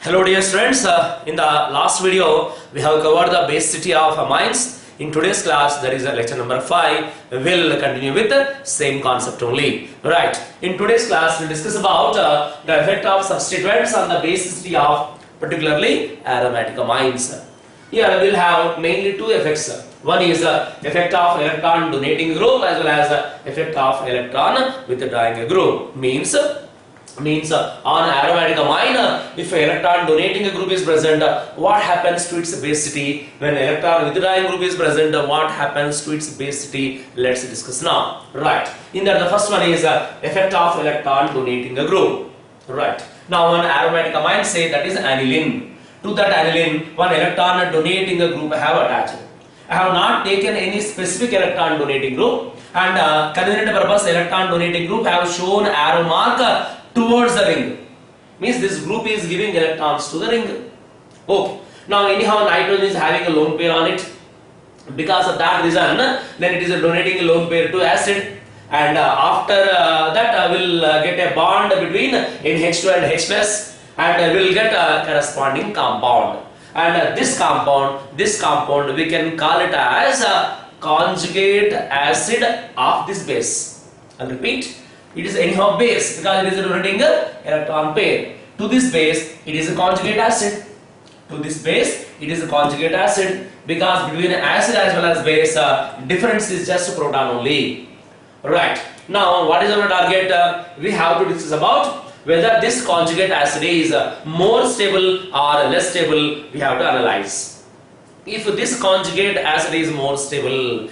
Hello dear students, in the last video we have covered the basicity of amines. In today's class, that is lecture number 5, we will continue with the same concept only. Right, in today's class we will discuss about the effect of substituents on the basicity of particularly aromatic amines. Here we will have mainly two effects. One is the effect of electron donating group as well as the effect of electron withdrawing group. Means on aromatic amine, if electron donating group is present, what happens to its basicity? When electron withdrawing group is present, what happens to its basicity? Let's discuss now. Right, in that the first one is effect of electron donating group. Right, now one aromatic amine, say that is aniline. To that aniline, one electron donating group I have attached. I have not taken any specific electron donating group, and convenient purpose electron donating group I have shown arrow mark towards the ring. Means this group is giving electrons to the ring. Okay. Now anyhow nitrogen is having a lone pair on it. Because of that reason, then it is donating a lone pair to acid, and after that will get a bond between NH2 and H plus, and will get a corresponding compound. And this compound we can call it as a conjugate acid of this base. I'll repeat. It is anyhow base because it is donating a electron pair. To this base, it is a conjugate acid. To this base, it is a conjugate acid because between acid as well as base, difference is just proton only. Right. Now, what is our target? We have to discuss about whether this conjugate acid is more stable or less stable. We have to analyze. If this conjugate acid is more stable,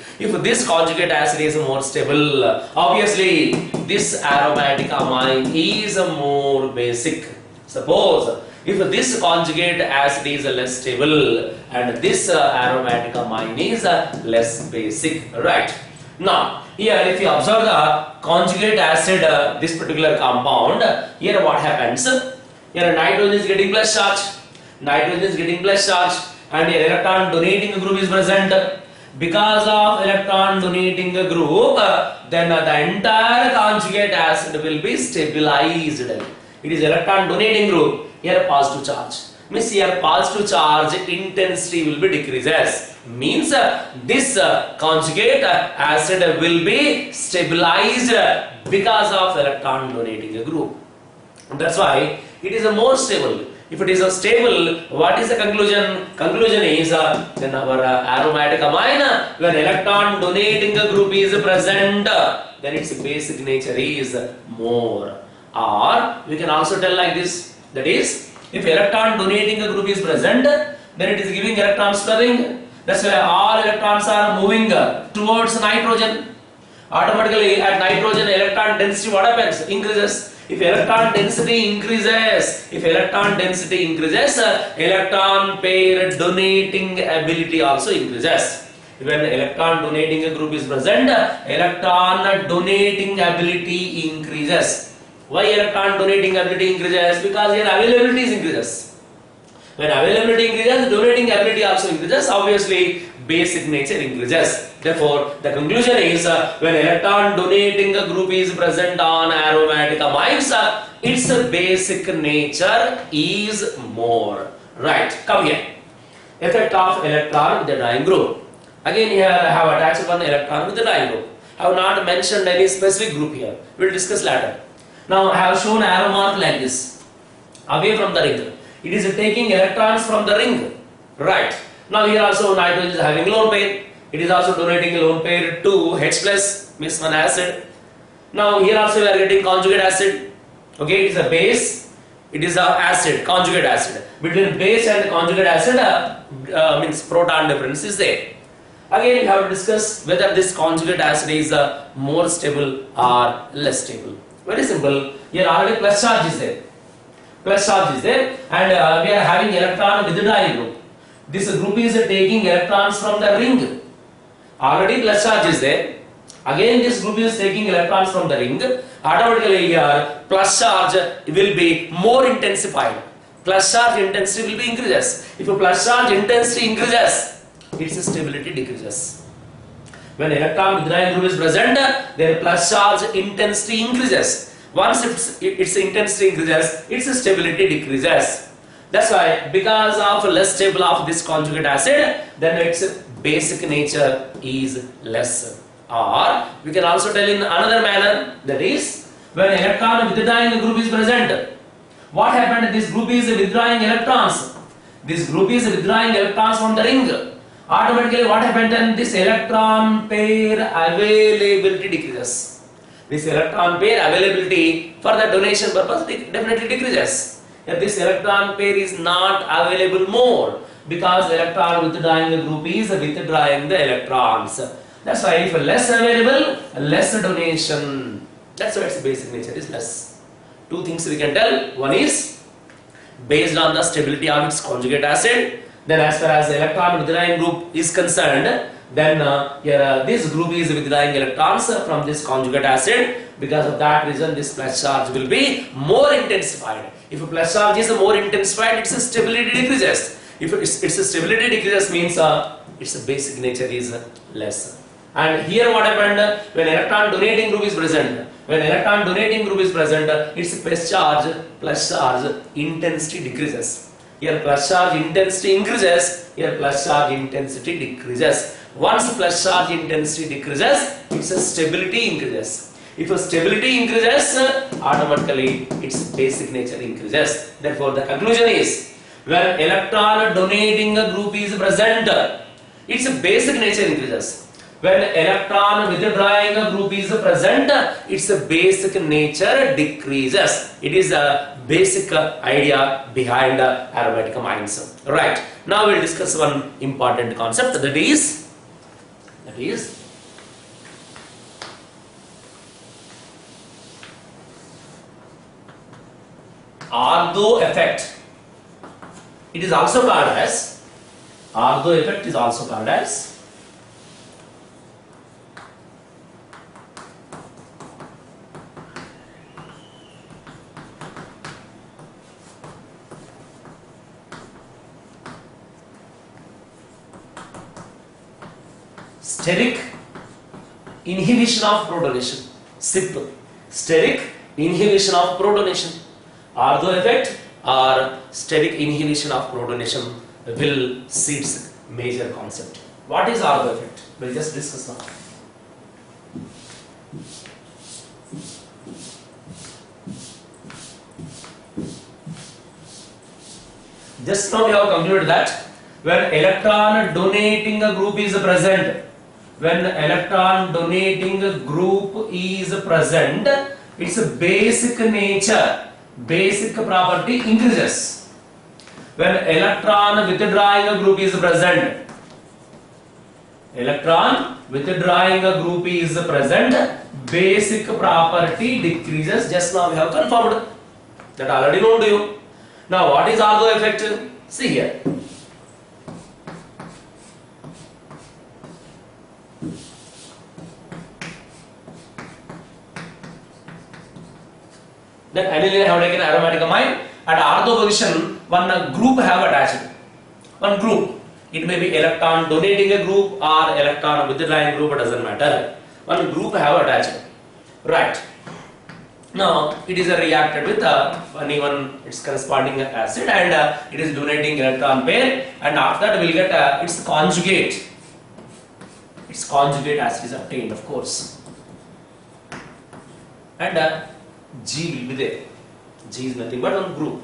obviously this aromatic amine is more basic. Suppose if this conjugate acid is less stable and this aromatic amine is less basic, right? Now here if you observe the conjugate acid, this particular compound, here what happens? Here nitrogen is getting plus charge, and the electron donating group is present. Because of electron donating group, then the entire conjugate acid will be stabilized. It is electron donating group, here positive charge. Means here positive charge intensity will be decreases. Means this conjugate acid will be stabilized because of electron donating group. That's why it is a more stable. If it is a stable, what is the conclusion? Conclusion is then our aromatic amine, when electron donating group is present, then its basic nature is more. Or we can also tell like this, that is, if electron donating group is present, then it is giving electrons to the ring. That's why all electrons are moving towards nitrogen. Automatically at nitrogen electron density what happens? Increases. If electron density increases, electron pair donating ability also increases. When electron donating group is present, electron donating ability increases. Why electron donating ability increases? Because here availability increases. When availability increases, donating ability also increases. Obviously, basic nature increases. Therefore, the conclusion is when electron donating group is present on aromatic amines, its basic nature is more. Right, come here. Effect of electron withdrawing group. Again here I have attached one electron withdrawing group. I have not mentioned any specific group here. We will discuss later. Now I have shown arrow mark like this, away from the ring. It is taking electrons from the ring. Right. Now here also nitrogen is having lone pair. It is also donating a lone pair to H plus, means one acid. Now here also we are getting conjugate acid. Okay, it is a base. It is a acid, conjugate acid. Between base and conjugate acid means proton difference is there. Again we have to discuss whether this conjugate acid is more stable or less stable. Very simple. Here already plus charge is there. And we are having electron withdrawing group. This group is taking electrons from the ring. Already plus charge is there. Again this group is taking electrons from the ring. Automatically here plus charge will be more intensified. Plus charge intensity will be increases. If a plus charge intensity increases, its stability decreases. When electron withdrawing group is present, their plus charge intensity increases. Once its intensity increases, its stability decreases. That's why because of less stable of this conjugate acid, then its basic nature is less. Or we can also tell in another manner, that is when electron withdrawing group is present, what happened? This group is withdrawing electrons. This group is withdrawing electrons from the ring. Automatically what happened then? This electron pair availability decreases. This electron pair availability for the donation purpose definitely decreases. If this electron pair is not available more, because electron withdrawing group is withdrawing the electrons. That's why if less available, less donation. That's why its basic nature is less. Two things we can tell. One is based on the stability of its conjugate acid. Then as far as the electron withdrawing group is concerned, then here this group is withdrawing electrons from this conjugate acid. Because of that reason, this plus charge will be more intensified. If a plus charge is more intensified, its stability decreases. If its stability decreases, means its basic nature is less. And here what happened? When electron donating group is present, its plus charge intensity decreases. Here plus charge intensity increases, here plus charge intensity decreases. Once plus charge intensity decreases, its stability increases. If stability increases, automatically its basic nature increases. Therefore, the conclusion is, when electron donating group is present, its basic nature increases. When electron withdrawing group is present, its basic nature decreases. It is a basic idea behind aromatic amines. Right. Now we will discuss one important concept, that is Ardo effect. It is also called as Ardo effect is also called as steric inhibition of protonation. SIP. Steric inhibition of protonation. Ardo effect or steric inhibition of protonation will see its major concept. What is Ardo effect? We'll just discuss now. Just now we have concluded that when electron donating group is present, its basic nature, basic property increases. When electron withdrawing group is present, basic property decreases. Just now we have confirmed that, already known to you. Now what is Ardo effect? See here. Then aniline have taken aromatic amine, at Ardo position one group have attached. One group. It may be electron donating a group or electron withdrawing group, it doesn't matter. One group have attached. Right. Now it is reacted with even its corresponding acid, and it is donating electron pair, and after that we will get its conjugate. Its conjugate acid is obtained, of course. And G will be there. G is nothing but one group.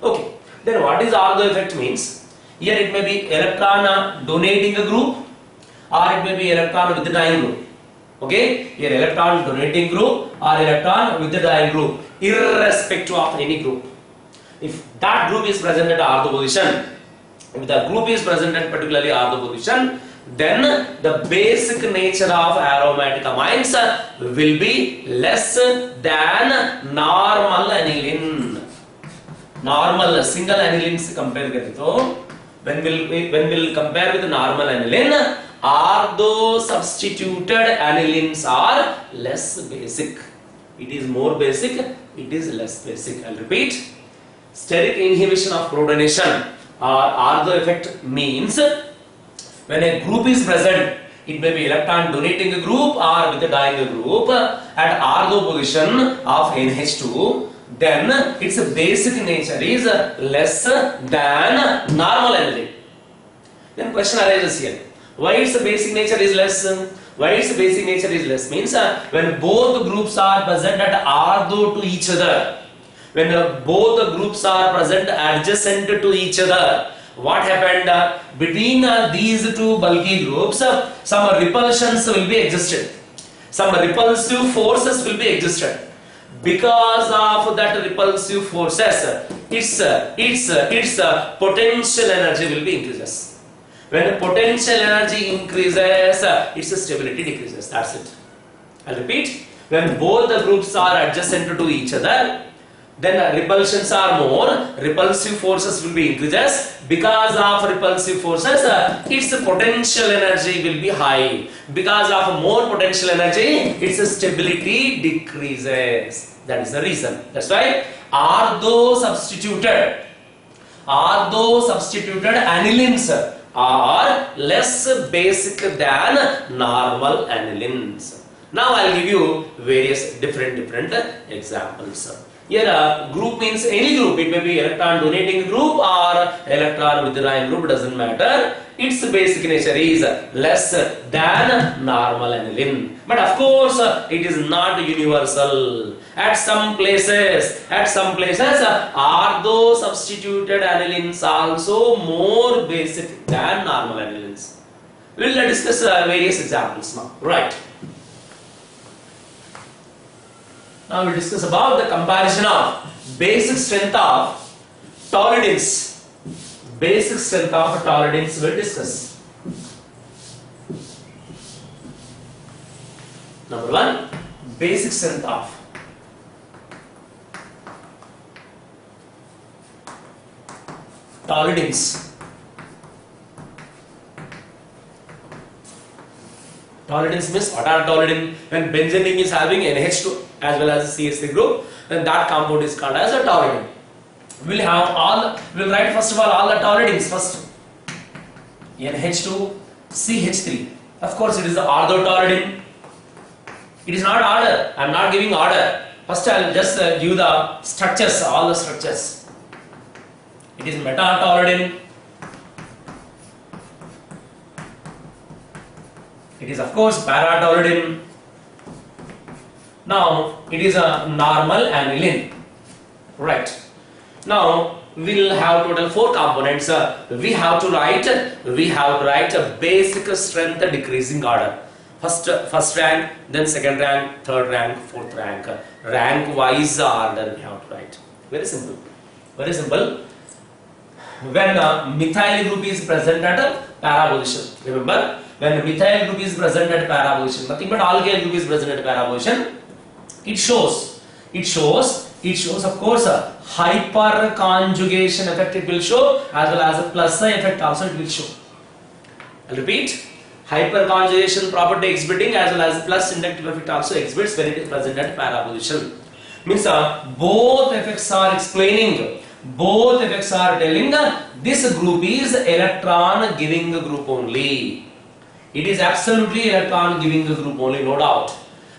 Okay. Then what is Ardo effect means? Here it may be electron donating a group, or it may be electron withdrawing group. Okay. Here electron donating group or electron withdrawing group, irrespective of any group. If that group is present at Ardo position, if the group is present at particularly Ardo position, then the basic nature of aromatic amines will be less than normal aniline. Normal single aniline se compare kare to, when we'll compare with normal aniline, Ardo substituted anilines are less basic. It is more basic, it is less basic. I'll repeat. Steric inhibition of protonation or Ardo effect means, when a group is present, it may be electron donating a group or withdrawing a group at Ardo position of NH2, then its basic nature is less than normal energy. Then question arises here. Why its basic nature is less? Why its basic nature is less means when both groups are present at ortho to each other, when both groups are present adjacent to each other, what happened between these two bulky groups? Some repulsions will be existed. Some repulsive forces will be existed. Because of that repulsive forces, its potential energy will be increases. When the potential energy increases, its stability decreases. That's it. I'll repeat. When both the groups are adjacent to each other, then repulsions are more, repulsive forces will be increases. Because of repulsive forces, its potential energy will be high. Because of more potential energy, its stability decreases. That is the reason. That's why ortho substituted anilines are less basic than normal anilines. Now I'll give you various different examples. Here group means any group. It may be electron donating group or electron withdrawing group, doesn't matter. Its basic nature is less than normal aniline. But of course it is not universal. At some places ortho substituted anilines also more basic than normal anilines. We will discuss various examples now. Right. Now we will discuss about the comparison of basic strength of toluenes. Basic strength of toluenes we will discuss. Number one, basic strength of toluenes. Toluenes means what are toluene? When benzene is having NH2 as well as CH3 group, then that compound is called as a toluene. We'll write first of all the toluenes first. NH2, CH3. Of course, it is the ortho toluene. It is not order. I am not giving order. First, I will just give the structures, all the structures. It is meta toluene. It is of course para toluene. Now it is a normal aniline. Right. Now we will have total 4 components. We have to write a basic strength decreasing order. First rank, then second rank, third rank, fourth rank. Rank wise order we have to write. Very simple. Very simple. When methyl group is present at para position. Remember, when methyl group is present at para position, nothing but alkyl group is present at para position, it shows of course a hyperconjugation effect it will show, as well as a plus I effect also it will show. I'll repeat, hyperconjugation property exhibiting as well as plus inductive effect also exhibits when it is present at para position. Means both effects are explaining, both effects are telling this group is electron giving group only. It is absolutely electron giving group only, no doubt.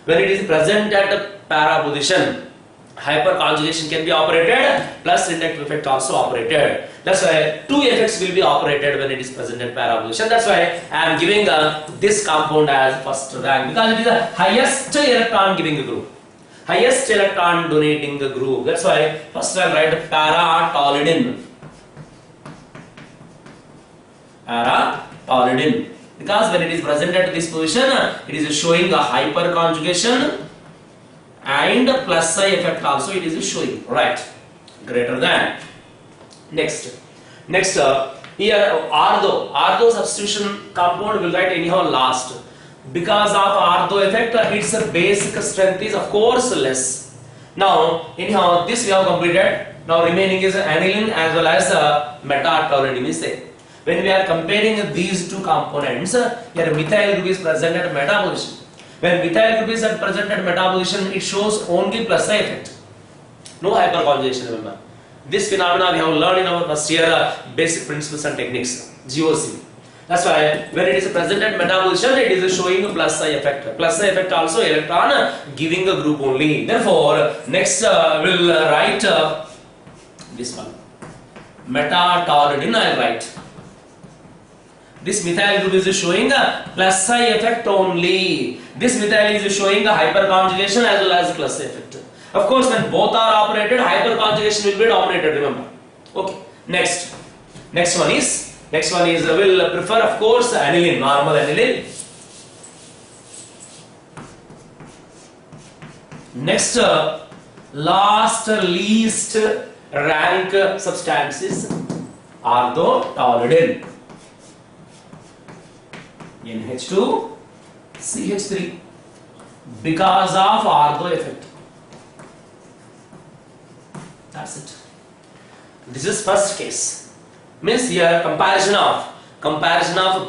When it is present at para position, hyperconjugation can be operated, plus inductive effect also operated. That's why 2 effects will be operated when it is present at para position. That's why I am giving this compound as first rank, because it is the highest electron giving group, highest electron donating group. That's why first I will write para toluene. Para toluene. Because when it is present at this position, it is showing a hyperconjugation and plus I effect also it is showing, right? Greater than. Next here ortho substitution compound will write anyhow last. Because of ortho effect, its basic strength is of course less. Now anyhow this we have completed. Now remaining is aniline as well as meta toluene is there. When we are comparing these 2 components, here methyl group is present at meta position. When methyl group is present at meta position, it shows only plus I effect. No hyperconjugation, remember. This phenomena we have learned in our first year basic principles and techniques, GOC. That's why when it is present at meta position, it is showing a plus I effect. Plus I effect also electron giving a group only. Therefore, next we'll write this one. Meta-toluidine I will write. This methyl group is showing a plus I effect only. This methyl is showing a hyperconjugation as well as plus I effect. Of course, when both are operated, hyperconjugation will be dominated. Remember. Okay. Next one is will prefer, of course, aniline, normal aniline. Next, last least rank substances ortho-toluidine. NH2 CH3 because of ortho effect. That's it. This is first case. Means here comparison of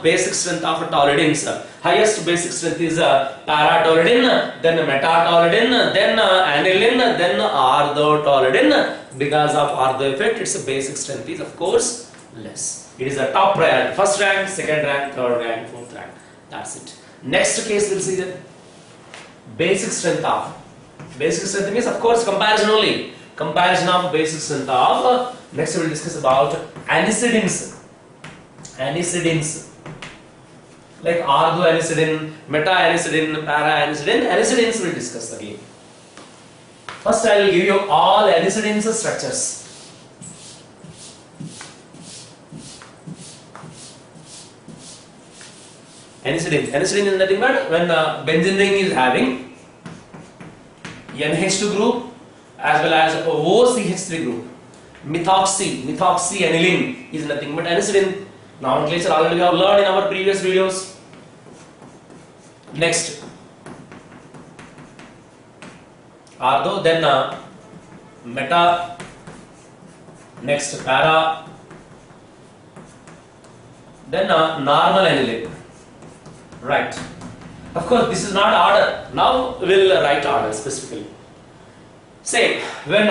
basic strength of toluidines. Highest basic strength is para-toluidine, then meta-toluidine, then aniline, then ortho-toluidine. Because of ortho effect, its basic strength is of course less. It is a top priority. First rank, second rank, third rank, fourth rank. That's it. Next case we'll see that basic strength means of course comparison only. Comparison of basic strength of. Next we will discuss about anisidins. Like ortho-anisidine, meta-anisidine, para-anisidine. Anisidins we will discuss again. First I will give you all anisidins structures. Anisidin is nothing but when benzene ring is having NH2 group as well as OCH3 group. Methoxy aniline is nothing but anisidin. Nomenclature already we have learned in our previous videos. Next, ortho, then meta, next para, then normal aniline. Right. Of course, this is not order. Now we'll write order specifically. Say when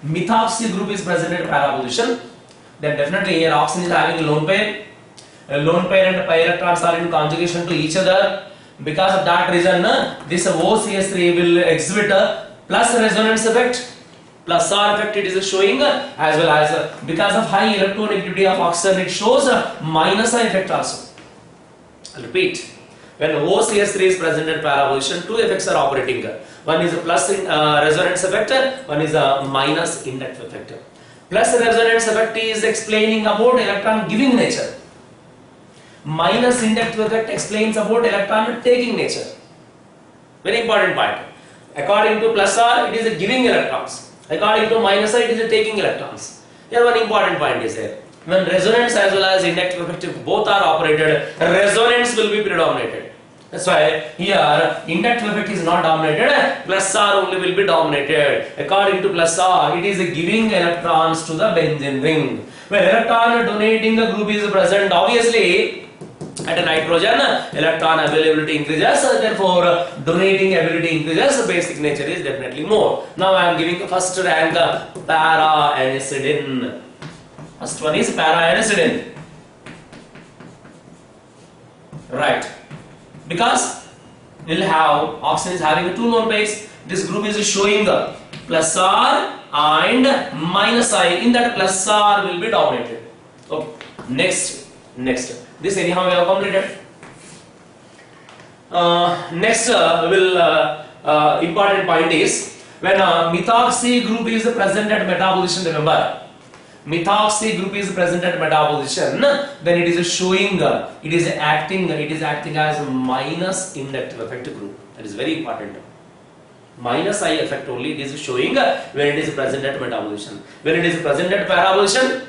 methoxy group is present at para position, then definitely here oxygen is having a lone pair. A lone pair and pi electrons are in conjugation to each other. Because of that reason, this OCH3 will exhibit a plus resonance effect, plus R effect it is showing, as well as because of high electronegativity of oxygen it shows a minus I effect also. I'll repeat. When OCH3 is present at para position, two effects are operating. One is a plus resonance effect, one is a minus inductive effect. Plus resonance effect is explaining about electron giving nature. Minus inductive effect explains about electron taking nature. Very important point. According to plus R, it is giving electrons. According to minus R, it is taking electrons. Here one important point is there. When resonance as well as inductive effect, if both are operated, resonance will be predominated. That's why here inductive effect is not dominated, plus R only will be dominated. According to plus R, it is giving electrons to the benzene ring. When electron donating a group is present, obviously at a nitrogen, electron availability increases, therefore donating ability increases, basic nature is definitely more. Now I am giving first rank para-anisidine. First one is para-anisidine. Right. Because we'll have oxygen is having two lone pairs. This group is showing plus R and minus I. In that plus R will be dominated. Okay. Next. This anyhow we have completed. Next important point is when methoxy group is present at meta position. Remember, methoxy group is present at meta position, then it is showing, it is acting as minus inductive effect group. That is very important. Minus I effect only it is showing when it is present at meta position. When it is present at para position,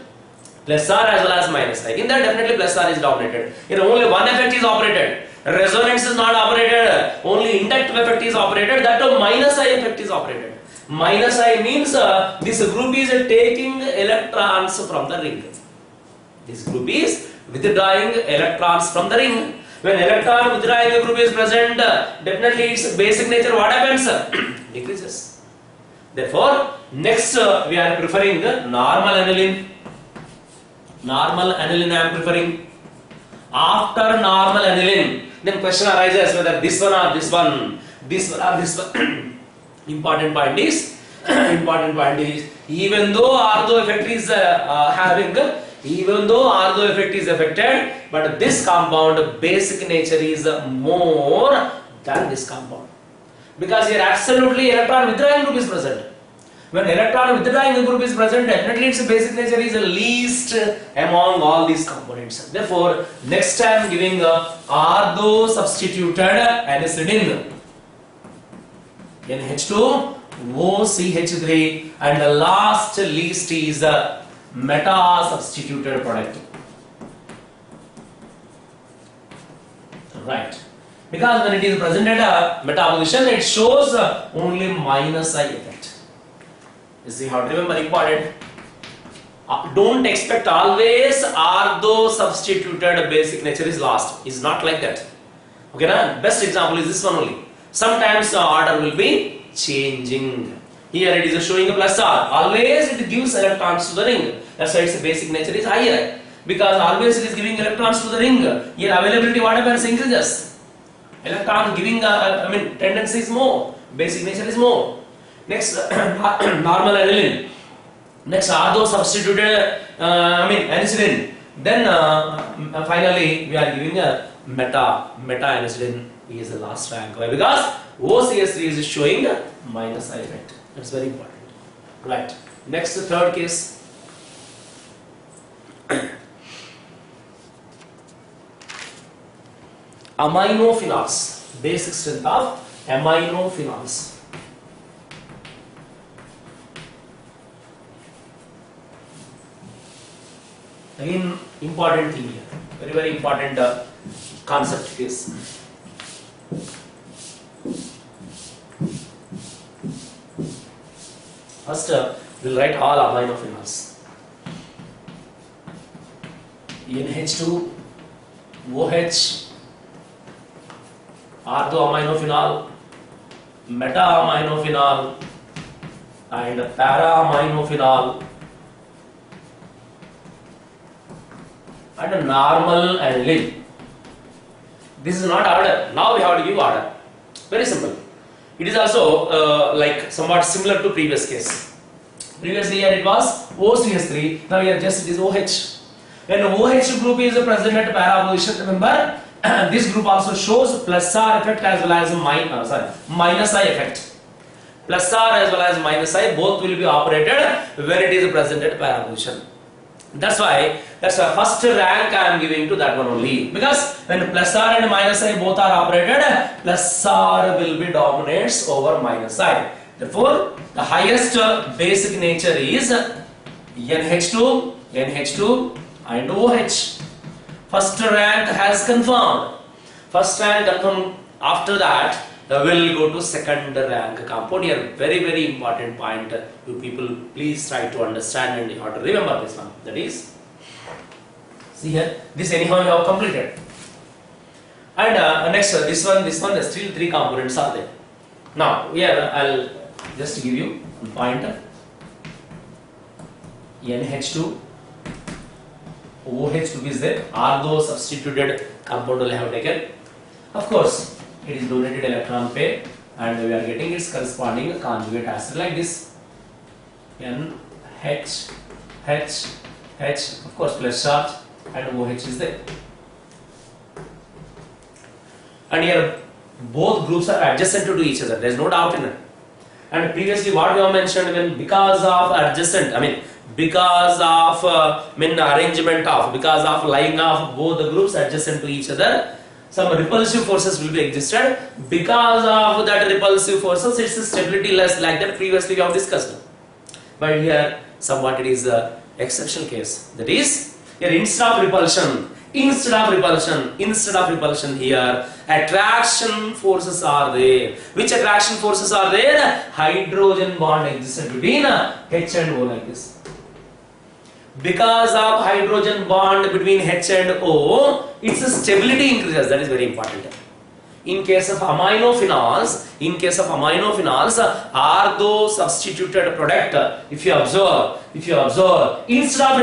plus R as well as minus I. In that definitely plus R is dominated. Here only one effect is operated. Resonance is not operated. Only inductive effect is operated. That too minus I effect is operated. Minus I means this group is taking electrons from the ring. This group is withdrawing electrons from the ring. When electron withdrawing group is present, definitely its basic nature what happens? Decreases. Therefore, next we are preferring normal aniline. Normal aniline I am preferring. after normal aniline, then question arises whether this one or this one, this one or this one. Important point is even though ortho effect is even though ortho effect is affected, but this compound basic nature is more than this compound, because here absolutely electron withdrawing group is present. When electron withdrawing group is present, definitely its basic nature is the least among all these components. Therefore, next time giving ortho substituted anisodine, NH2 OCH3, and the last least is meta substituted product. Right. Because when it is presented meta position, it shows only minus I effect. You see how to remember important. Don't expect always ortho substituted basic nature is lost. It's not like that. Okay, na? Best example is this one only. Sometimes the order will be changing. Here it is showing a plus R. Always it gives electrons to the ring. That's why its basic nature is higher. Because always it is giving electrons to the ring. Here availability what happens increases. Electron giving tendency is more. Basic nature is more. Next normal aniline. Next ortho substituted anisodine. Then finally we are giving a meta anisodine is the last rank. Why? Because OCS3 is showing minus I effect. That's very important. Right. Next, the third case. Aminophenols. Basic strength of aminophenols. Again, important thing here. Very important concept is. First, we'll write all aminophenols. NH2, OH, orthoaminophenol, meta-aminophenol, and para-aminophenol, and a normal aniline. This is not order. Now we have to give order. Very simple. It is also like somewhat similar to previous case. Previously here it was OCS3. Now here just it is OH. When OH group is present at para position, remember this group also shows plus R effect as well as minus I effect. Plus R as well as minus I both will be operated when it is present at para position. That's why first rank I am giving to that one only, because when plus R and minus I both are operated, plus R will be dominates over minus I. Therefore, the highest basic nature is NH2 and OH. First rank has confirmed. First rank confirmed. After that, will go to second rank compound. Here, very important point. You people please try to understand and you have to remember this one. That is, see here, this anyhow you have completed. And next, this one, still three components are there. Now, here I'll just give you one pointer. NH2, OH group is there. Ortho substituted compound will have taken. Of course, it is donated electron pair, and we are getting its corresponding conjugate acid like this. NH, H, of course plus charge, and OH is there. And here both groups are adjacent to each other. There is no doubt in it. And previously what we have mentioned, when because of adjacent, because of arrangement of, because of lying of both the groups adjacent to each other, some repulsive forces will be existed. Because of that repulsive forces, its stability less, like that previously we have discussed. But here somewhat it is a exceptional case. That is, here instead of repulsion here, attraction forces are there. Which attraction forces are there? Hydrogen bond exists between H and O like this. Because of hydrogen bond between H and O, its stability increases. That is very important. In case of aminophenols, ortho substituted product, if you observe, instead of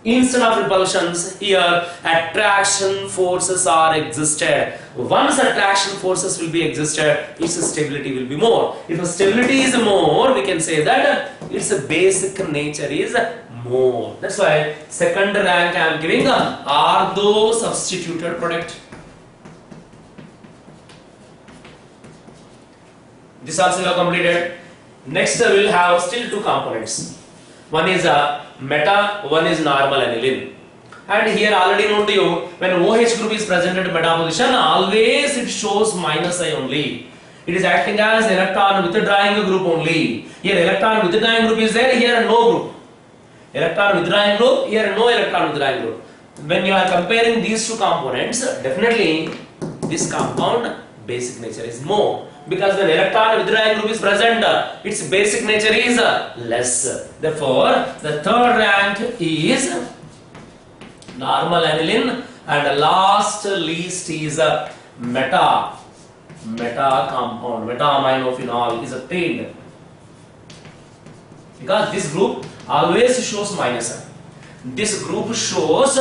Instead of repulsions, here attraction forces are existed. Once attraction forces will be existed, its stability will be more. If stability is more, we can say that its basic nature is more. That's why second rank I am giving ortho substituted product. This also we have completed. Next we will have still two components. One is meta, one is normal aniline. And here already known to you, when OH group is present at meta position, always it shows minus I only. It is acting as electron withdrawing group only. Here electron withdrawing group is there, here no group. Electron withdrawing group, here no electron withdrawing group. When you are comparing these two components, definitely this compound basic nature is more. Because when electron withdrawing group is present, its basic nature is less. Therefore, the third rank is normal aniline, and the last least is meta compound, meta aminophenol is obtained. Because this group always shows minus. This group shows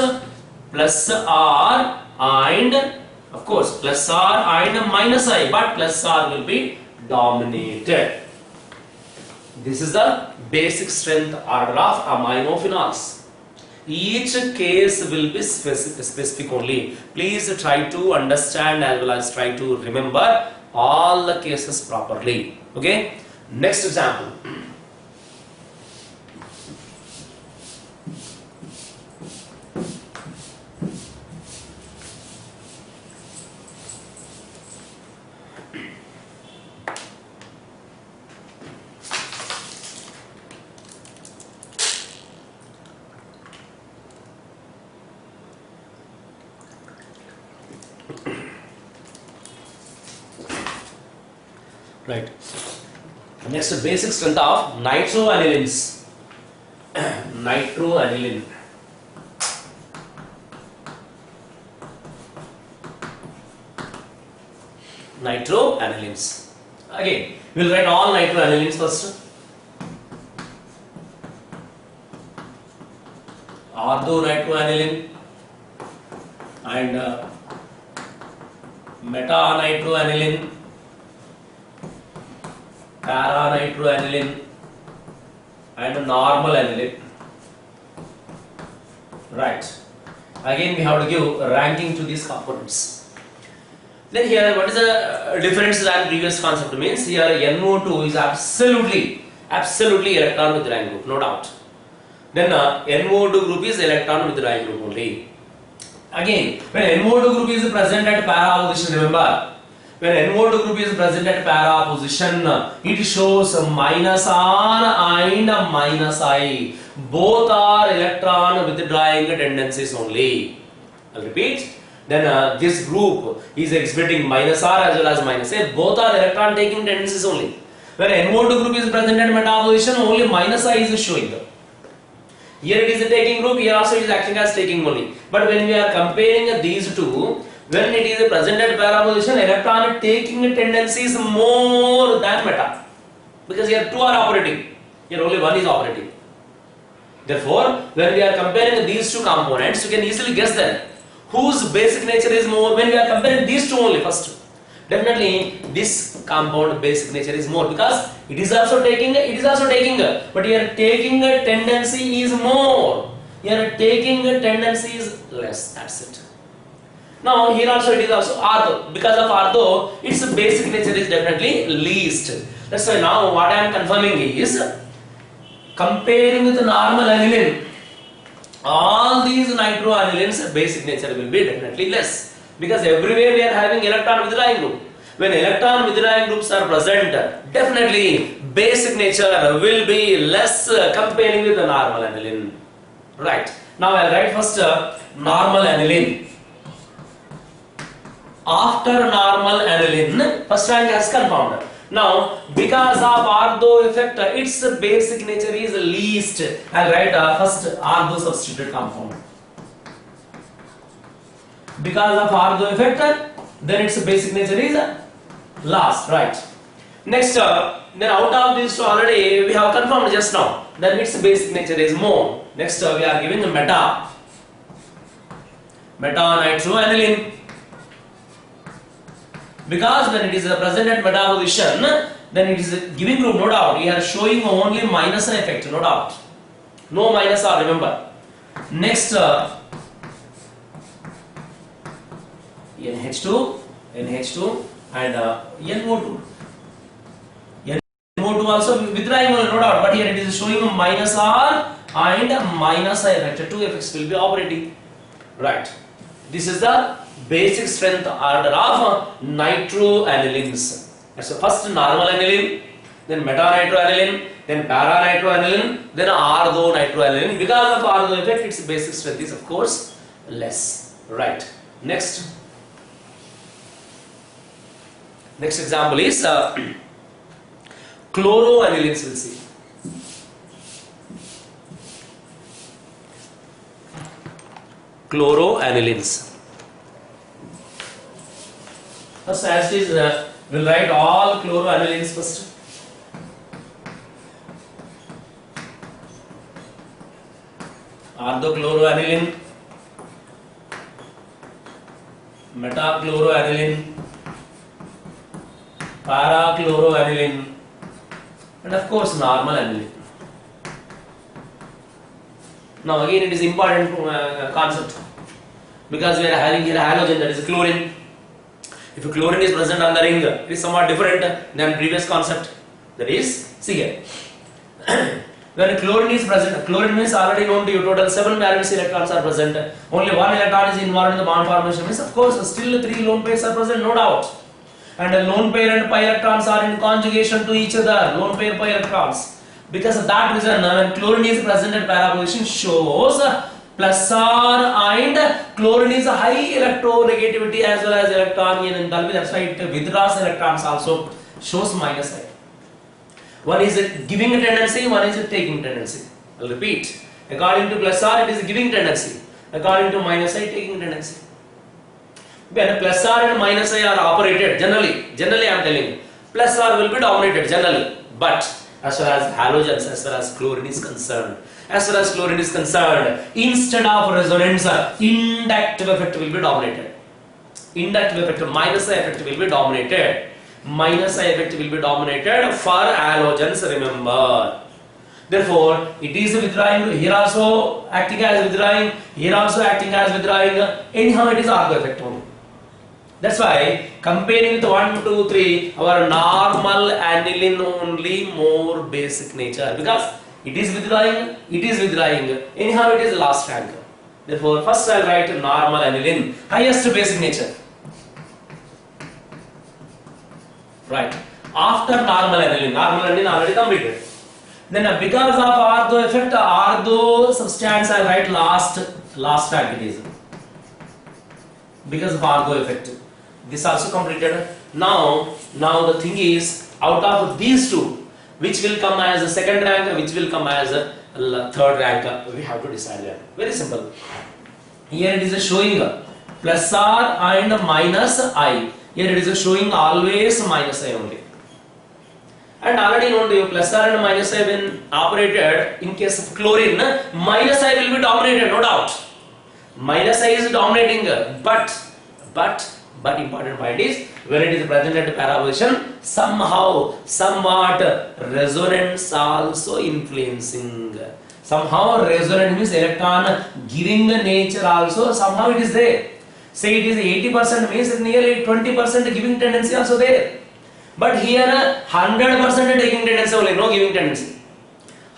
plus R and of course plus R and minus I, but plus R will be dominated. This is the basic strength order of aminophenols. Each case will be specific only. Please try to understand as well as try to remember all the cases properly. Okay, next example. Right. Next, basic strength of nitroanilines. Nitroaniline. Nitroanilines. Again, we will write all nitroanilines first. Orthonitroaniline and meta-nitroaniline, para-nitroaniline and normal aniline. Right. Again we have to give ranking to these components. Then here what is the difference than previous concept means? Here NO2 is absolutely electron withdrawing group, no doubt. Then NO2 group is electron withdrawing group only. Again, when NO2 group is present at para position, remember, when NO2 group is present at para position, it shows minus R and minus I. Both are electron withdrawing tendencies only. I'll repeat. Then this group is exhibiting minus R as well as minus A. Both are electron taking tendencies only. When NO2 group is present at meta position, only minus I is showing. Here it is a taking group, here also it is acting as taking only. But when we are comparing these two, when it is present at para position, electron taking tendency is more than meta. Because here two are operating, here only one is operating. Therefore, when we are comparing these two components, you can easily guess that whose basic nature is more. When we are comparing these two only first, definitely this compound basic nature is more, because it is also taking, but here taking tendency is more, here taking tendency is less. That's it. Now here also it is also ortho. Because of ortho, its basic nature is definitely least. That's why now what I am confirming is, comparing with normal aniline, all these nitroanilines basic nature will be definitely less, because everywhere we are having electron withdrawing group. When electron withdrawing groups are present, definitely basic nature will be less comparing with the normal aniline. Right. Now I will write first normal aniline. After normal aniline, first rank has confirmed. Now, because of ortho effect, its basic nature is least. I will write first ortho substituted compound. Because of ortho effect, then its basic nature is last, right? Next, then out of these two already we have confirmed just now. Then its basic nature is more. Next, we are giving a meta nitroaniline. Because when it is present at meta position, then it is giving group, no doubt. We are showing only minus effect, no doubt. No minus R, remember. Next, NH2 and NO2. NO2 also withdrawing, no doubt, but here it is showing a minus R and minus I effect. Two effects will be operating. Right. This is the basic strength order of nitroanilines. That's the first normal aniline, then meta-nitroaniline, then para-nitroaniline, then ortho-nitroaniline. Because of ortho effect, its basic strength is of course less. Right. Next example is chloroanilines. We'll see. Chloroanilines. First, as it is, we'll write all chloroanilines first. Orthochloroaniline, metachloroaniline, parachloroaniline, and of course normal aniline. Now again it is important concept, because we are having here a halogen, that is chlorine. If chlorine is present on the ring, it is somewhat different than previous concept. That is, see here. When chlorine is present, chlorine means already known to you, total 7 valence electrons are present. Only 1 electron is involved in the bond formation, means of course still 3 lone pairs are present, no doubt. And a lone pair and pi electrons are in conjugation to each other, lone pair pi electrons. Because of that reason, when chlorine is present at para position, shows plus R, and chlorine is a high electronegativity as well as electron enthalpy. That's why it withdraws electrons, also shows minus I. One is giving a tendency, one is taking tendency. I'll repeat. According to plus R, it is giving tendency. According to minus I, taking tendency. When plus R and minus I are operated, generally I am telling you, plus R will be dominated generally. But as far as halogens, as far as chlorine is concerned, instead of resonance, inductive effect will be dominated. Inductive effect, minus I effect will be dominated. Minus I effect will be dominated for halogens, remember. Therefore, it is withdrawing, here also acting as withdrawing, here also acting as withdrawing. Anyhow, it is ortho effect only. That's why comparing with 1, 2, 3, our normal aniline only more basic nature, because it is withdrawing. Anyhow, it is last rank. Therefore, first I will write normal aniline, highest basic nature. Right. After normal aniline already completed. Then because of ortho effect, ortho substance I write last rank it is. Because of ortho effect. This also completed. Now the thing is, out of these two, which will come as a second rank, which will come as a third rank, we have to decide that. Very simple. Here it is showing plus R and minus I. Here it is showing always minus I only. And already known to you, plus R and minus I when operated, in case of chlorine, minus I will be dominated, no doubt. Minus I is dominating, but important point is, when it is present at para position, somewhat resonance also influencing. Somehow resonance means electron giving the nature also, somehow it is there. Say it is 80% means nearly 20% giving tendency also there. But here 100% taking tendency only, no giving tendency.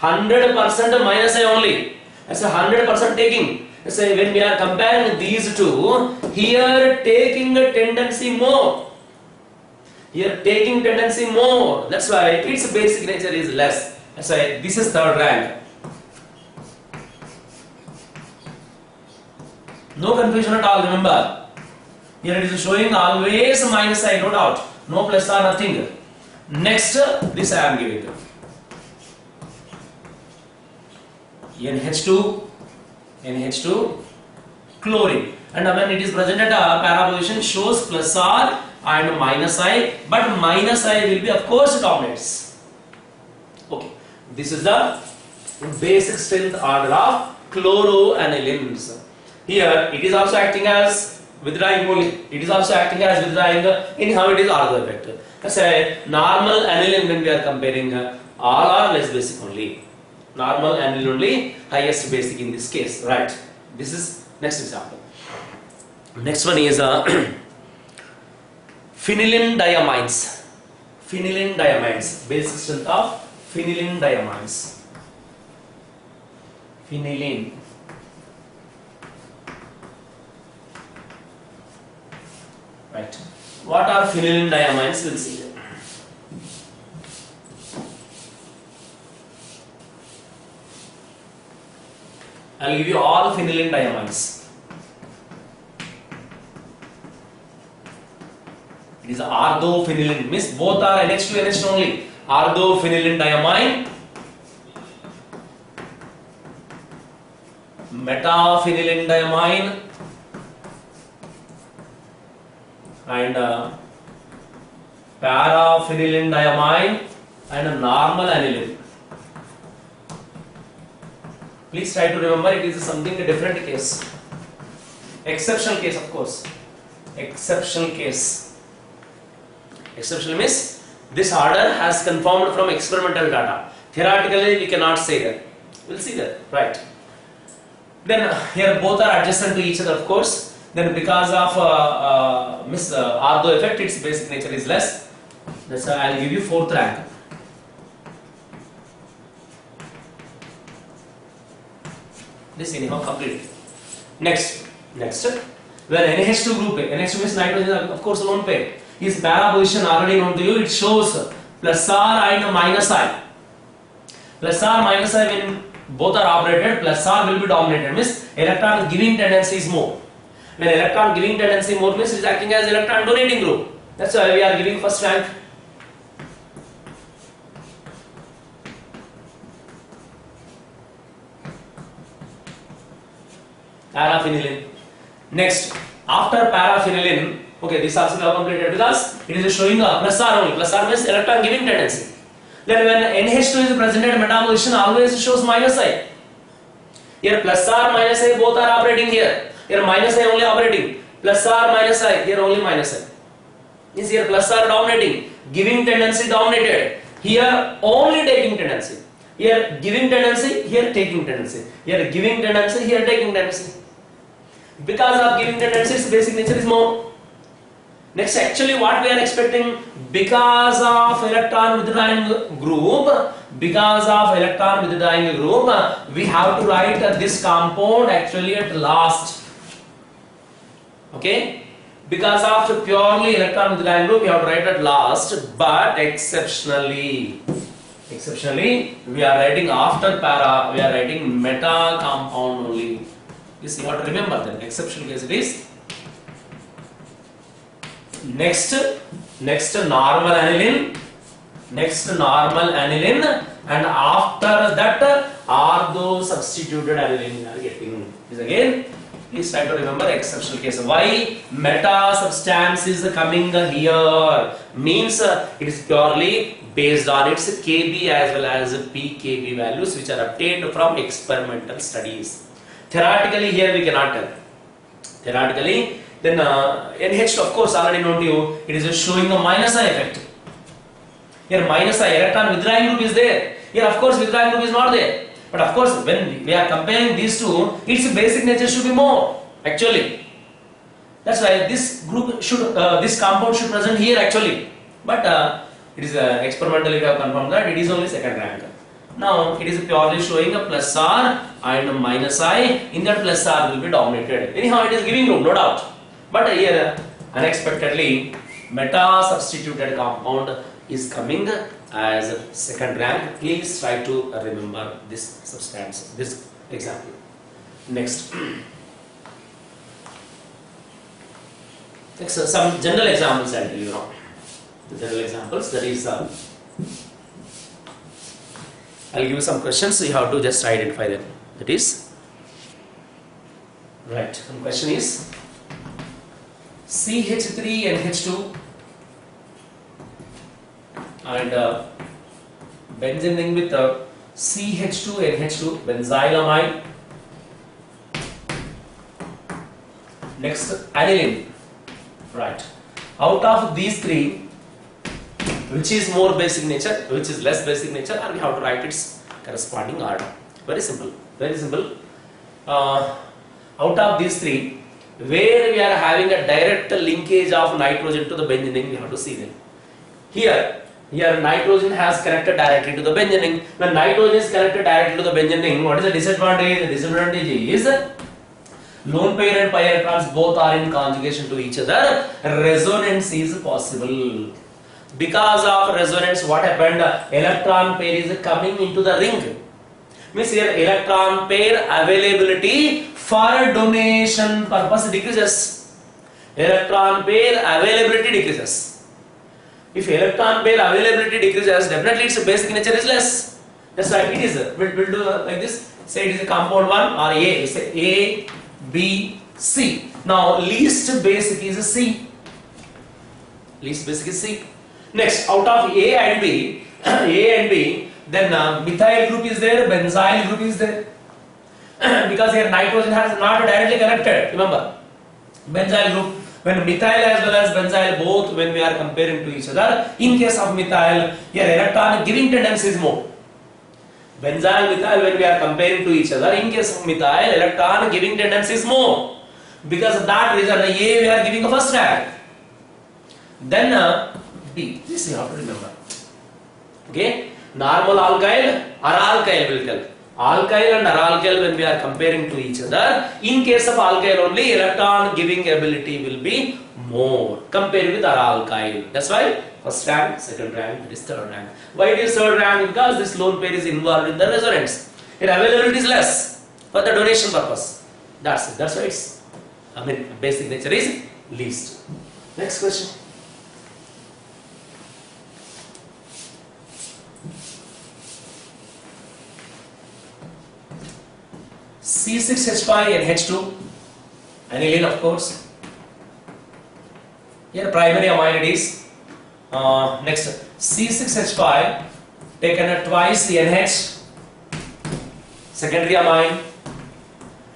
100% minus I only. That's 100% taking. Say when we are comparing these two, here taking a tendency more. That's why its basic nature is less. That's why this is third rank. No confusion at all, remember. Here it is showing always minus I, no doubt. No plus or nothing. Next, this I am giving. NH2, chlorine. And when it is present at a para position, shows plus R and minus I, but minus I will be of course dominates. Okay, this is the basic strength order of chloroanilines. Here it is also acting as withdrawing only. It is also acting as withdrawing. Anyhow, it is ortho effect. Let's say normal aniline when we are comparing, all are less basic only. Normal aniline only, highest basic in this case, right? This is next example. Next one is phenylene diamines. Phenylene diamines, basic strength of phenylene diamines. Phenylene. Right. What are phenylene diamines? We'll see. I'll give you all phenylene diamines. It is orthophenylene, means both are NH2 NH2 only. Orthophenylene diamine, metaphenylene diamine, and paraphenylene diamine, and normal aniline. Please try to remember, it is something a different case. Exceptional case, of course. Exceptional case. Exceptional means this order has confirmed from experimental data. Theoretically, we cannot say that. We'll see that, right? Then here both are adjacent to each other, of course. Then because of ortho effect, its basic nature is less. That's why I'll give you 4th rank. This anyhow complete. Next, when NH2 group, NH2 means nitrogen, of course lone pair, is para position already known to you. It shows plus R and minus I. Plus R minus I, when both are operated, plus R will be dominated, means electron giving tendency is more. When electron giving tendency more means it is acting as electron donating group. That's why we are giving first rank. Paraphenylene. Next, after paraphenylene, okay, this also we have completed because it is showing a plus R only. Plus R means electron giving tendency. Then when NH2 is present at metaposition, always shows minus I. Here plus R minus I both are operating here. Here minus I only operating. Plus R minus I, here only minus I. Is here plus R dominating. Giving tendency dominated. Here only taking tendency. Here giving tendency, here taking tendency. Here giving tendency, here taking tendency. Because of giving tendency, its basic nature is more. Next, actually what we are expecting, because of electron withdrawing group, we have to write this compound actually at last. Okay? Because of purely electron withdrawing group, we have to write at last, but exceptionally we are writing after para, we are writing meta compound only. You see, you have to remember that exceptional case it is. Next normal aniline, and after that ortho substituted aniline we are getting. This again, please try to remember exceptional case. Why meta substance is coming here? Means it is purely based on its Kb as well as pKb values which are obtained from experimental studies. Theoretically here we cannot tell. Theoretically, then NH2 of course already known to you, it is showing a minus I effect. Here minus I, electron withdrawing group is there. Here of course withdrawing group is not there. But of course when we are comparing these two, its basic nature should be more actually. That's why this group should, this compound should present here actually. But it is experimentally we have confirmed that it is only second rank. Now it is purely showing a plus R and a minus I. In that plus R will be dominated. Anyhow it is giving group, no doubt. But here unexpectedly meta substituted compound is coming as second rank. Please try to remember this substance, this example. Next. Some general examples I'll tell you now. The general examples, that is I'll give you some questions, so you have to just identify them. That is, right, one question is CH3NH2 and benzene ring with CH2NH2 benzylamine. Next, aniline. Right. Out of these three, which is more basic nature, which is less basic nature, and we have to write its corresponding order. Very simple. Very simple. Out of these three, where we are having a direct linkage of nitrogen to the benzene ring, we have to see them. Here nitrogen has connected directly to the benzene ring. When nitrogen is connected directly to the benzene ring, what is the disadvantage? The disadvantage is lone pair and pi electrons both are in conjugation to each other. Resonance is possible. Because of resonance, what happened? Electron pair is coming into the ring. Means here electron pair availability for donation purpose decreases. Electron pair availability decreases. If electron pair availability decreases, definitely its basic nature is less. That's why it is. We'll do like this. Say it is a compound one or A. Say A, B, C. Now least basic is C. Least basic is C. Next, out of A and B, then methyl group is there, benzyl group is there. Because here nitrogen has not directly connected. Remember, benzyl group, when methyl as well as benzyl both, when we are comparing to each other, in case of methyl, here electron giving tendency is more. Benzyl, methyl, when we are comparing to each other, in case of methyl, electron giving tendency is more. Because of that reason, A we are giving a first rank. Then B, this you have to remember. Okay, normal alkyl, aralkyl will tell. Alkyl and aralkyl, when we are comparing to each other, in case of alkyl only, electron giving ability will be more compared with aralkyl. That's why first rank, second rank, it is third rank. Why it is third rank? Because this lone pair is involved in the resonance. Its availability is less for the donation purpose. That's it. That's why it's, basic nature is least. Next question. C6H5NH2, aniline of course. Here primary amine it is. Next, C6H5 taken twice NH, secondary amine,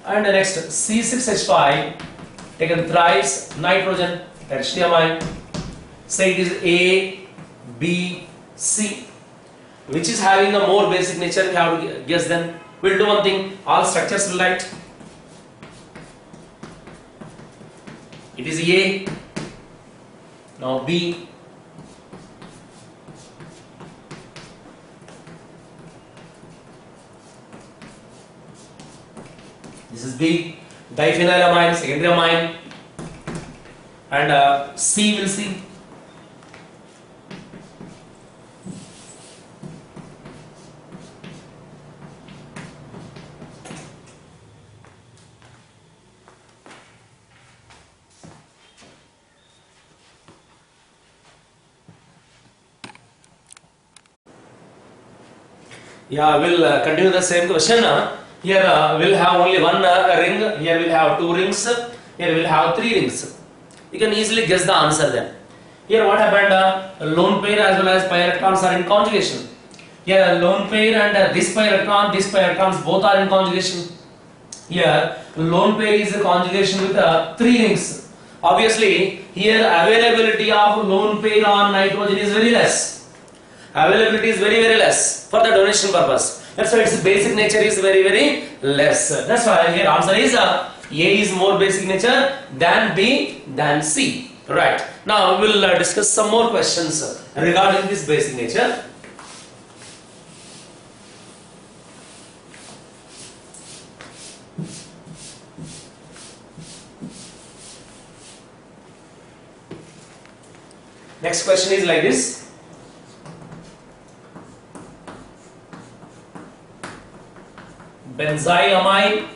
and next C6H5 taken thrice nitrogen, tertiary amine. Say it is A, B, C. Which is having a more basic nature? We have to guess then. We'll do one thing, all structures will write. It is A, now B, this is B, diphenylamine, secondary amine, and C will see. Yeah, we'll continue the same question. Here we'll have only one ring, here we'll have two rings, here we'll have three rings. You can easily guess the answer then. Here what happened? Lone pair as well as pi electrons are in conjugation. Here lone pair and this pi electrons both are in conjugation. Here lone pair is a conjugation with three rings. Obviously here availability of lone pair on nitrogen is very less. Availability is very less for the donation purpose. That's why its basic nature is very less. That's why here answer is A is more basic nature than B than C. Right. Now we'll discuss some more questions regarding this basic nature. Next question is like this. Benzylamine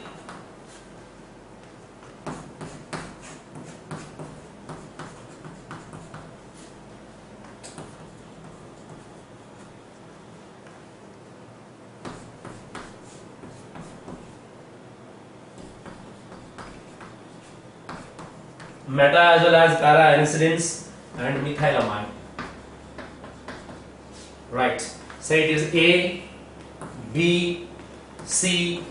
meta as well as para anisines and methylamine. Right. Say it is A, B, C,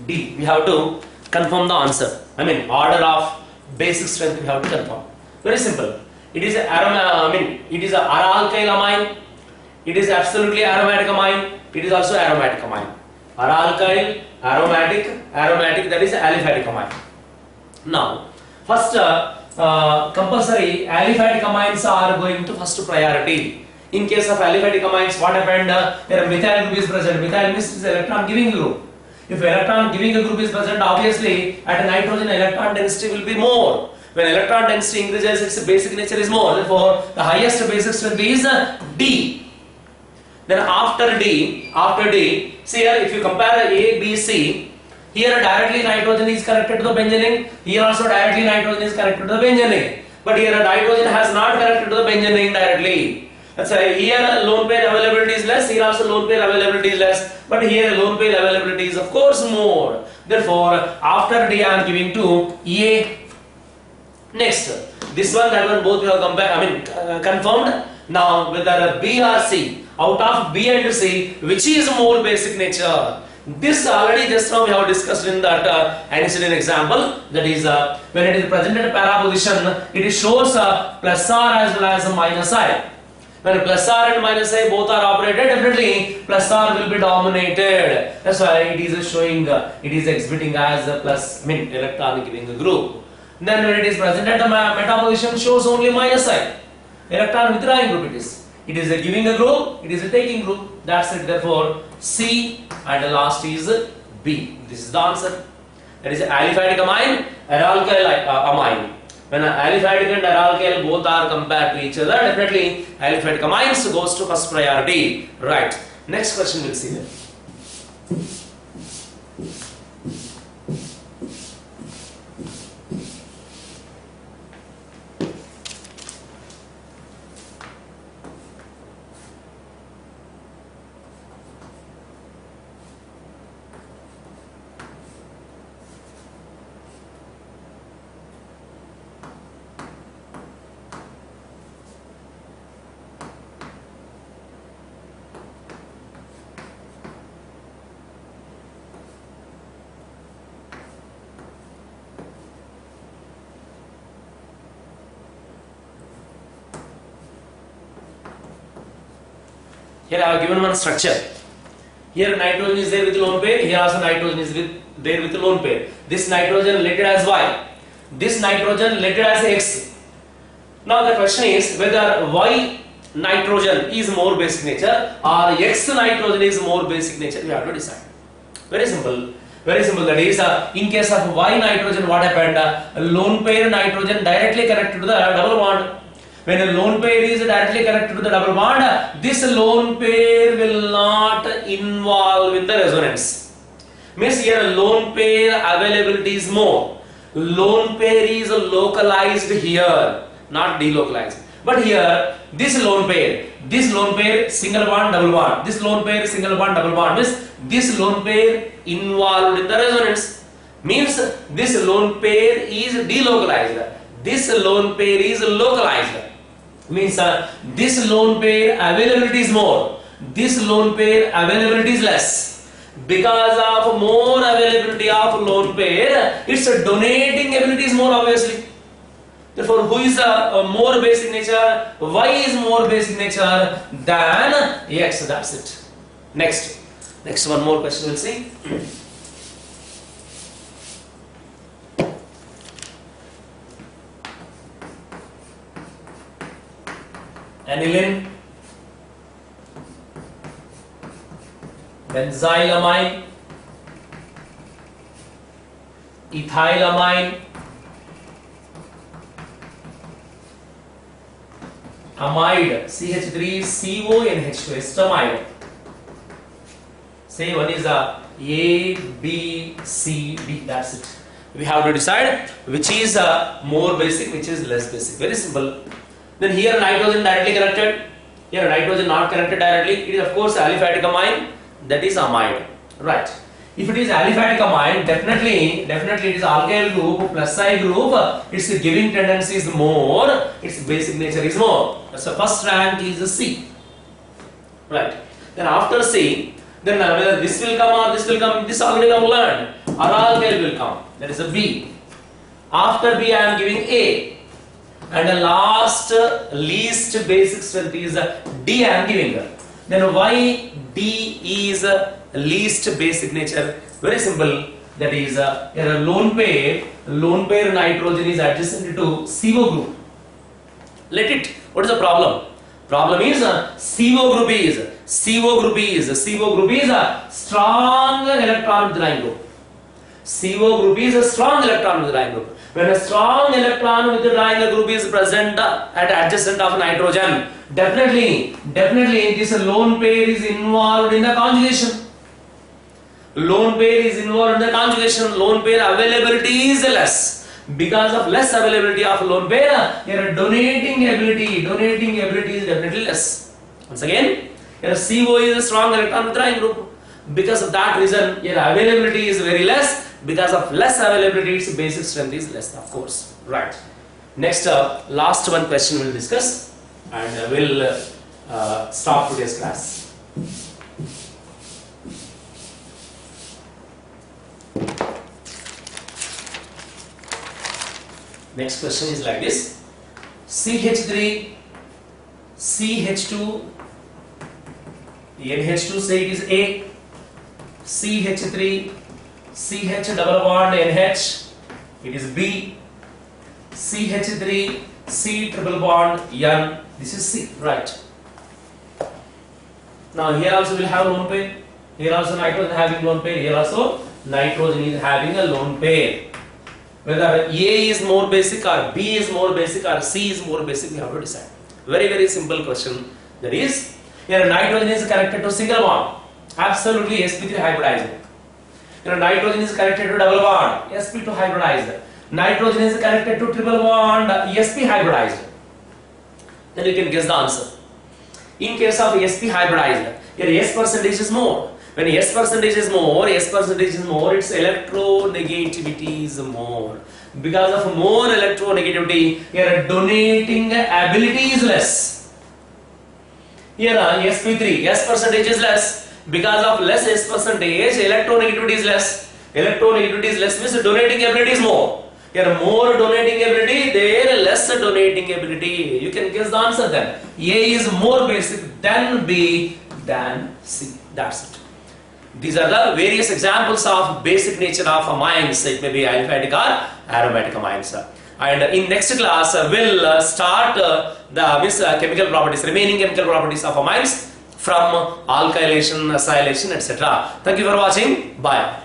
D. We have to confirm the answer. I mean, order of basic strength we have to confirm. Very simple. It is it is a ara-alkyl amine. It is absolutely aromatic amine. It is also aromatic amine. Ara-alkyl, aromatic, that is aliphatic amine. Now, first compulsory aliphatic amines are going to first priority. In case of aliphatic amines, what happened? There a methyl group is present. Methyl means electron giving group. If electron giving a group is present, obviously at a nitrogen electron density will be more. When electron density increases, its basic nature is more. Therefore, the highest basic strength is D. Then after D, see here, if you compare A, B, C, here directly nitrogen is connected to the benzene ring. Here also directly nitrogen is connected to the benzene ring. But here nitrogen has not connected to the benzene ring directly. That's why here lone pair availability is less. Here also lone pair availability is less. But here lone pair availability is of course more. Therefore, after D I am giving to A. Next, this one, that one, both we have confirmed. Now whether B or C, out of B and C, which is more basic nature? This already just now we have discussed in that antecedent example. That is when it is presented para position, it shows plus R as well as minus I. When plus R and minus I both are operated, definitely plus R will be dominated. That's why it is showing, it is exhibiting as a plus, electron giving a group. Then when it is present at the meta position, shows only minus I. Electron withdrawing group it is. It is a giving a group, it is a taking group. That's it. Therefore, C and the last is B. This is the answer. That is aliphatic amine, ara-alkyl amine. When aliphatic and ara-alkyl both are compared to each other, definitely aliphatic amines goes to first priority. Right. Next question we'll see here. Here I have given one structure. Here nitrogen is there with lone pair. Here also nitrogen is there with lone pair. This nitrogen lettered as Y. This nitrogen lettered as X. Now the question is whether Y nitrogen is more basic nature or X nitrogen is more basic nature. We have to decide. Very simple. Very simple. That is, in case of Y nitrogen, what happened? Lone pair nitrogen directly connected to the double bond. When a lone pair is directly connected to the double bond, this lone pair will not involve in the resonance. Means here lone pair availability is more. Lone pair is localized here, not delocalized. But here, this lone pair single bond, double bond. This lone pair single bond, double bond means this lone pair involved in the resonance. Means this lone pair is delocalized. This lone pair is localized. Means this lone pair availability is more. This lone pair availability is less. Because of more availability of lone pair, its donating ability is more obviously. Therefore, who is more basic nature? Y is more basic nature than X. That's it. Next one more question we'll see. Aniline, benzylamine, ethylamine, amide, CH3CONH2, estamide. Say one is A, B, C, D. That's it. We have to decide which is more basic, which is less basic. Very simple. Then here nitrogen directly connected, here nitrogen not connected directly. It is of course aliphatic amine, that is amide. Right. If it is aliphatic amine, definitely it is alkyl group plus I group. Its giving tendency is more, its basic nature is more. That's the first rank is C. Right. Then after C, then whether this will come or this will come, this already I have learned. Aralkyl will come. That is a B. After B, I am giving A. And the last least basic strength is D I am giving. Then why D is least basic nature? Very simple. That is a lone pair nitrogen is adjacent to CO group. Let it. What is the problem? Problem is CO group is a strong electron withdrawing group. CO group is a strong electron withdrawing group. When a strong electron withdrawing group is present at adjacent of nitrogen, definitely this lone pair is involved in the conjugation. Lone pair is involved in the conjugation. Lone pair availability is less. Because of less availability of lone pair, your donating ability is definitely less. Once again, your CO is a strong electron withdrawing group. Because of that reason, your availability is very less. Because of less availability, its basic strength is less, of course. Right. Next, last one question we'll discuss, and we'll stop today's class. Next question is like this: CH3, CH2, NH2, say it is A, CH3, CH double bond NH, it is B, CH3, C triple bond N, this is C, right. Now here also we'll have lone pair, here also nitrogen having lone pair, here also nitrogen is having a lone pair. Whether A is more basic or B is more basic or C is more basic, we have to decide. Very simple question. That is, here nitrogen is connected to single bond, absolutely sp3 hybridized. Here nitrogen is connected to double bond, sp2 hybridized. Nitrogen is connected to triple bond, sp hybridized. Then you can guess the answer. In case of sp hybridized, here S percentage is more. When S percentage is more, its electronegativity is more. Because of more electronegativity, here donating ability is less. Here sp3, S percentage is less. Because of less S percentage, electronegativity is less. Electronegativity is less means donating ability is more. Here more donating ability, there less donating ability. You can guess the answer then. A is more basic than B than C. That's it. These are the various examples of basic nature of amines. It may be aliphatic or aromatic amines. And in next class, we'll start the chemical properties, remaining chemical properties of amines from alkylation, acylation, etc. Thank you for watching. Bye.